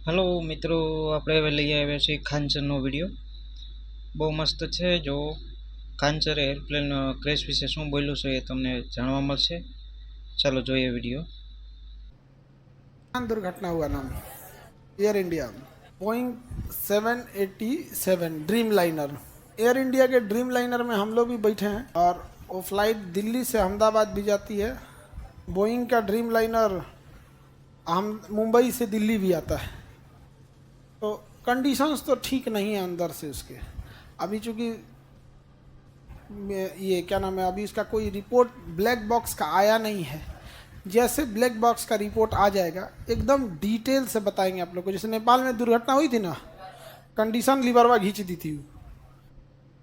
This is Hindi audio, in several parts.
हेलो मित्रों, આપણે હવે લઈ આવ્યા છીએ ખાંચરનો વિડીયો. બહુ મસ્ત છે. જો ખાંચર એરપ્લેન ક્રેશ વિશે શું બોલ્યું છે એ તમને જાણવા મળશે. ચાલો જોઈએ વિડીયો. दुर्घटना हुआ नाम air India Boeing 787 dream liner. Air India के ड्रीम लाइनर में हम लोग भी बैठे हैं और वो फ्लाइट दिल्ली से अहमदाबाद भी जाती है। बोइंग का ड्रीम लाइनर हम मुंबई से दिल्ली भी आता है। तो कंडीशंस तो ठीक नहीं है अंदर से उसके। अभी चूँकि ये क्या नाम है, अभी इसका कोई रिपोर्ट ब्लैक बॉक्स का आया नहीं है। जैसे ब्लैक बॉक्स का रिपोर्ट आ जाएगा एकदम डिटेल से बताएंगे आप लोग को। जैसे नेपाल में दुर्घटना हुई थी ना, कंडीशन लीवरवा खींच दी थी,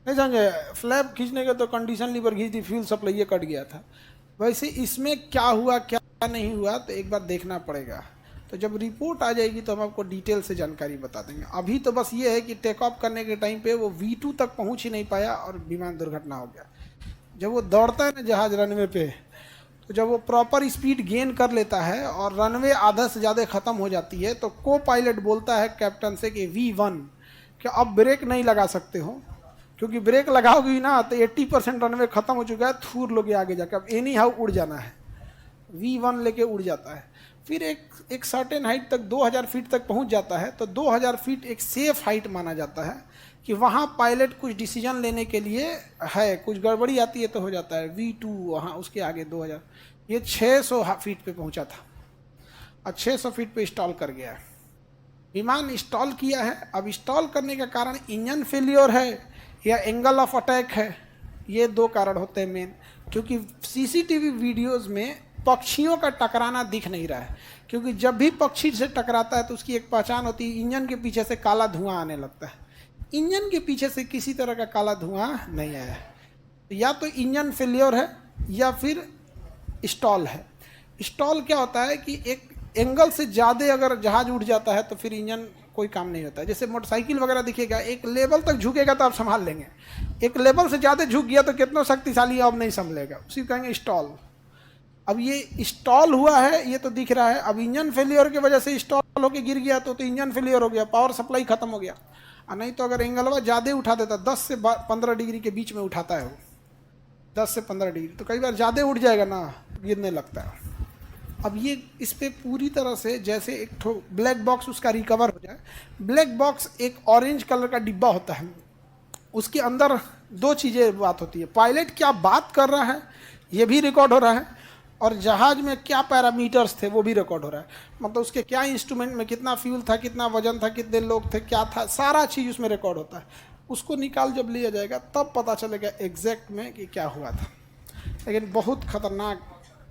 नहीं समझे, फ्लैप खींचने के तो कंडीशन लीवर खींच दी, फ्यूल सप्लाई ये कट गया था। वैसे इसमें क्या हुआ क्या नहीं हुआ तो एक बार देखना पड़ेगा। तो जब रिपोर्ट आ जाएगी तो हम आपको डिटेल से जानकारी बता देंगे। अभी तो बस ये है कि टेक ऑफ करने के टाइम पे वो V2 तक पहुंच ही नहीं पाया और विमान दुर्घटना हो गया। जब वो दौड़ता है ना जहाज रनवे पे, तो जब वो प्रॉपर स्पीड गेन कर लेता है और रनवे आधा से ज़्यादा ख़त्म हो जाती है तो को पायलट बोलता है कैप्टन से कि V1 कि अब ब्रेक नहीं लगा सकते हो, क्योंकि ब्रेक लगाओगी ना तो 80% रनवे ख़त्म हो चुका है, थूर लोगे आगे जाकर, अब एनी हाउ उड़ जाना है। V1 लेके उड़ जाता है। फिर एक सर्टेन हाइट तक 2000 फीट तक पहुंच जाता है। तो 2000 फीट एक सेफ हाइट माना जाता है कि वहाँ पायलट कुछ डिसीजन लेने के लिए है, कुछ गड़बड़ी आती है तो हो जाता है। V2 वहाँ उसके आगे 2000, ये 600 फीट पे पहुँचा था और 600 फीट पे स्टॉल कर गया है। विमान इंस्टॉल किया है। अब इंस्टॉल करने का कारण इंजन फेलियर है या एंगल ऑफ अटैक है, ये दो कारण होते हैं मेन। क्योंकि CCTV वीडियोज़ में पक्षियों का टकराना दिख नहीं रहा है, क्योंकि जब भी पक्षी से टकराता है तो उसकी एक पहचान होती है, इंजन के पीछे से काला धुआं आने लगता है। इंजन के पीछे से किसी तरह का काला धुआं नहीं आया है। तो या तो इंजन फेलियर है या फिर स्टॉल है। स्टॉल क्या होता है कि एक एंगल से ज़्यादा अगर जहाज उड़ जाता है तो फिर इंजन कोई काम नहीं होता है। जैसे मोटरसाइकिल वगैरह दिखेगा, एक लेवल तक झुकेगा तो आप संभाल लेंगे, एक लेवल से ज़्यादा झुक गया तो कितना शक्तिशाली अब नहीं संभलेगा, उसी कहेंगे स्टॉल। अब ये स्टॉल हुआ है ये तो दिख रहा है। अब इंजन फेलियर की वजह से स्टॉल होकर गिर गया तो इंजन फेलियर हो गया, पावर सप्लाई खत्म हो गया। और नहीं तो अगर एंगलवा ज़्यादा उठा देता, 10 से 15 डिग्री के बीच में उठाता है वो, 10 से 15 डिग्री, तो कई बार ज़्यादा उठ जाएगा ना, गिरने लगता है। अब ये इस पर पूरी तरह से जैसे एक ठो ब्लैक बॉक्स उसका रिकवर हो जाए। ब्लैक बॉक्स एक ऑरेंज कलर का डिब्बा होता है, उसके अंदर दो चीज़ें बात होती है, पायलट क्या बात कर रहा है ये भी रिकॉर्ड हो रहा है, और जहाज में क्या पैरामीटर्स थे वो भी रिकॉर्ड हो रहा है। मतलब उसके क्या इंस्ट्रूमेंट में कितना फ्यूल था, कितना वजन था, कितने लोग थे, क्या था, सारा चीज़ उसमें रिकॉर्ड होता है। उसको निकाल जब लिया जाएगा तब पता चलेगा एग्जैक्ट में कि क्या हुआ था। लेकिन बहुत खतरनाक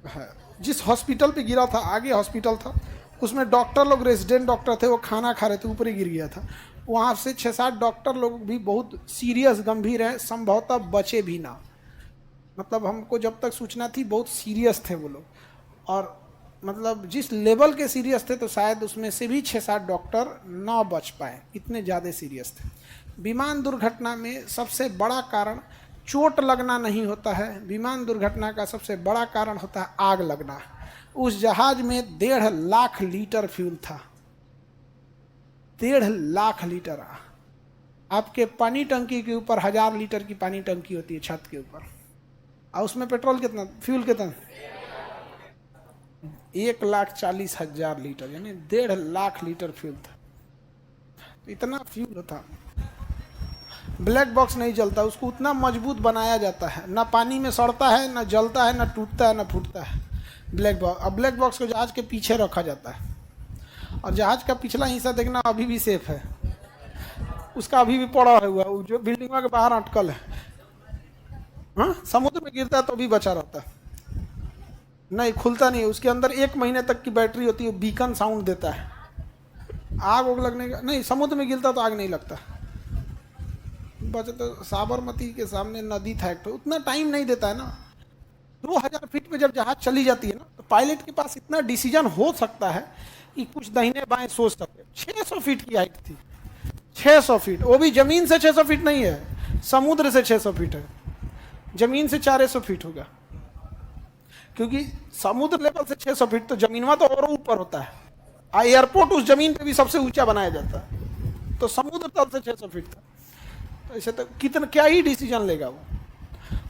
है। जिस हॉस्पिटल पे गिरा था, आगे हॉस्पिटल था, उसमें डॉक्टर लोग, रेजिडेंट डॉक्टर थे, वो खाना खा रहे थे, ऊपर ही गिर गया था। वहाँ से 6-7 डॉक्टर लोग भी बहुत सीरियस गंभीर हैं, संभवतः बचे भी ना। मतलब हमको जब तक सूचना थी बहुत सीरियस थे वो लोग, और मतलब जिस लेवल के सीरियस थे तो शायद उसमें से भी 6-7 डॉक्टर ना बच पाए, इतने ज़्यादा सीरियस थे। विमान दुर्घटना में सबसे बड़ा कारण चोट लगना नहीं होता है, विमान दुर्घटना का सबसे बड़ा कारण होता है आग लगना। उस जहाज में 1.5 लाख लीटर फ्यूल था, 1.5 लाख लीटर। आपके पानी टंकी के ऊपर 1000 लीटर की पानी टंकी होती है छत के ऊपर, और उसमें पेट्रोल कितना, फ्यूल कितना, 1,40,000 लीटर, यानी 1.5 लाख लीटर फ्यूल था। तो इतना फ्यूल होता। ब्लैक बॉक्स नहीं जलता, उसको उतना मजबूत बनाया जाता है, ना पानी में सड़ता है, ना जलता है, ना टूटता है, ना फूटता है ब्लैक बॉक्स। अब ब्लैक बॉक्स को जहाज के पीछे रखा जाता है, और जहाज का पिछला हिस्सा देखना अभी भी सेफ है, उसका अभी भी पड़ा हुआ है, जो बिल्डिंग के बाहर अटकल है। हाँ, समुद्र में गिरता है तो भी बचा रहता है, नहीं खुलता नहीं। उसके अंदर 1 महीने तक की बैटरी होती है, बीकन साउंड देता है। आग उग लगने का नहीं, समुद्र में गिरता तो आग नहीं लगता। बचे तो साबरमती के सामने नदी था एक तो, उतना टाइम नहीं देता है ना। 2000 फीट पे जब जहाज चली जाती है ना तो पायलट के पास इतना डिसीजन हो सकता है कि कुछ दाहिने बाएं सोच सके। 600 फीट की हाइट थी, 600 फीट, वो भी जमीन से 600 फीट नहीं है, समुद्र से 600 फीट है, जमीन से 400 फीट होगा, क्योंकि समुद्र लेवल से 600 फीट तो जमीनवा तो और ऊपर होता है। एयरपोर्ट उस जमीन पे भी सबसे ऊंचा बनाया जाता है, तो समुद्र तल से 600 फीट था। तो ऐसे तो कितना क्या ही डिसीजन लेगा वो,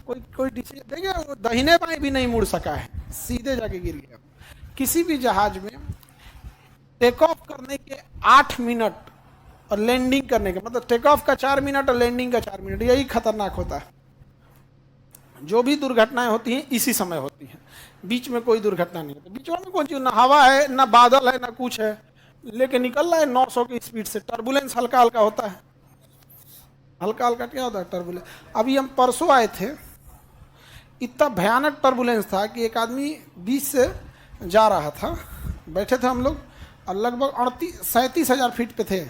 कोई डिसीजन देखिए, वो दाहिने बाएं भी नहीं मुड़ सका है, सीधे जाके गिर गया। किसी भी जहाज में टेक ऑफ करने के 8 मिनट और लैंडिंग करने के, मतलब टेक ऑफ का 4 मिनट और लैंडिंग का 4 मिनट, यही खतरनाक होता है। जो भी दुर्घटनाएं होती हैं इसी समय होती हैं, बीच में कोई दुर्घटना नहीं होती। बीच में कौन चीज, ना हवा है ना बादल है ना कुछ है, लेके निकल रहा है 900 की स्पीड से। टर्बुलेंस हल्का हल्का होता है, हल्का हल्का क्या होता है टर्बुलेंस। अभी हम परसों आए थे, इतना भयानक टर्बुलेंस था कि एक आदमी बीच से जा रहा था, बैठे थे हम लोग, और लगभग 37 हजार फीट पे थे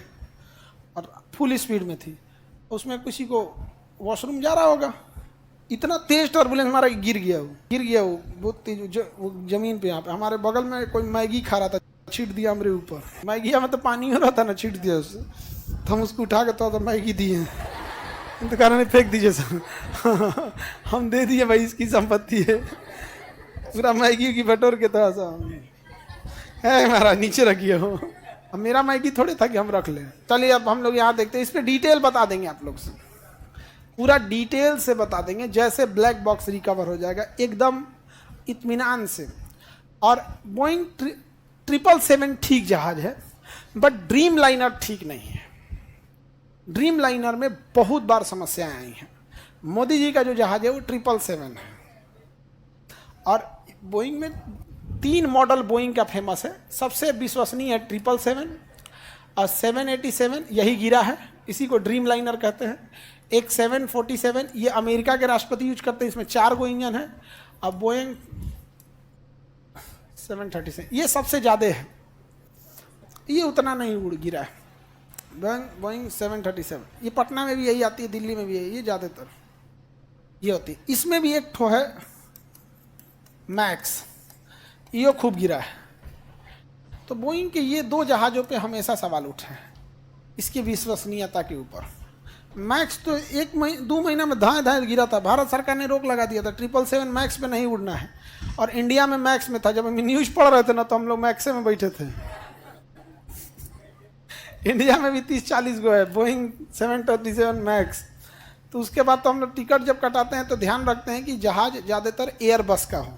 और फुल स्पीड में थी। उसमें किसी को वॉशरूम जा रहा होगा, इतना तेज टर्बुलेंस मारा कि गिर गया वो बहुत तेज वो जमीन पे। यहाँ पे हमारे बगल में कोई मैगी खा रहा था, छीट दिया हमारे ऊपर। मैगी में तो पानी हो रहा था ना, छीट दिया उससे, तो हम उसको उठा के तो मैगी दिए, तो कारण फेंक दीजिए सर। हम दे दिए भाई, इसकी संपत्ति है, पूरा मैगी की बटोर के थोड़ा सा है हमारा, नीचे रखिए हो। अब मेरा मैगी थोड़े था कि हम रख लें। चलिए अब हम लोग यहाँ देखते हैं, इस पर डिटेल बता देंगे आप लोग से, पूरा डिटेल से बता देंगे, जैसे ब्लैक बॉक्स रिकवर हो जाएगा एकदम इत्मीनान से। और बोइंग 777 ठीक जहाज है, बट ड्रीम लाइनर ठीक नहीं है। ड्रीम लाइनर में बहुत बार समस्याएं आई हैं। मोदी जी का जो जहाज है वो 777 है, और बोइंग में 3 मॉडल बोइंग का फेमस है। सबसे विश्वसनीय है 777 और 787, यही गिरा है, इसी को ड्रीम लाइनर कहते हैं। एक 747, ये अमेरिका के राष्ट्रपति यूज करते हैं, इसमें 4 गो इंजन है। अब बोइंग 737 ये सबसे ज़्यादा है, ये उतना नहीं उड़ गिरा है। बोइंग 737 ये पटना में भी यही आती है, दिल्ली में भी यही, ये ज़्यादातर ये होती है। इसमें भी एक ठो है मैक्स, ये खूब गिरा है। तो बोइंग के ये 2 जहाज़ों पे हमेशा सवाल उठे हैं, इसकी विश्वसनीयता के ऊपर। मैक्स तो 2 महीना में धाए गिरा था, भारत सरकार ने रोक लगा दिया था, 777 मैक्स पे नहीं उड़ना है। और इंडिया में मैक्स में था, जब हम न्यूज़ पढ़ रहे थे ना, तो हम लोग मैक्से में बैठे थे। इंडिया में भी 30-40 गो है बोइंग 737 मैक्स। तो उसके बाद तो हम लोग टिकट जब कटाते हैं तो ध्यान रखते हैं कि जहाज ज़्यादातर एयरबस का हो।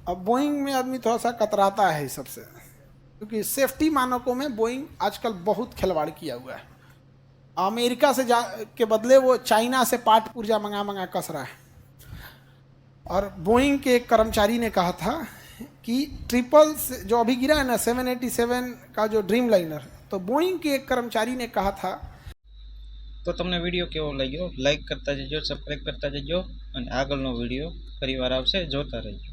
अब बोइंग में आदमी थोड़ा सा कतराता है इस सबसे, क्योंकि सेफ्टी मानकों में बोइंग आजकल बहुत खिलवाड़ किया हुआ है। अमेरिका से के बदले वो चाइना से पार्ट पुर्जा मंगा कस रहा है। और बोइंग के एक कर्मचारी ने कहा था कि जो अभी गिरा है ना 787 का जो ड्रीम लाइनर, तो बोइंग के एक कर्मचारी ने कहा था। तो તમને વિડીયો કેવો લાગ્યો લાઈક કરતા જજો, સબસ્ક્રાઈબ કરતા જજો, અને આગળનો વિડીયો ફરીવાર આવશે જોતા રહેજો।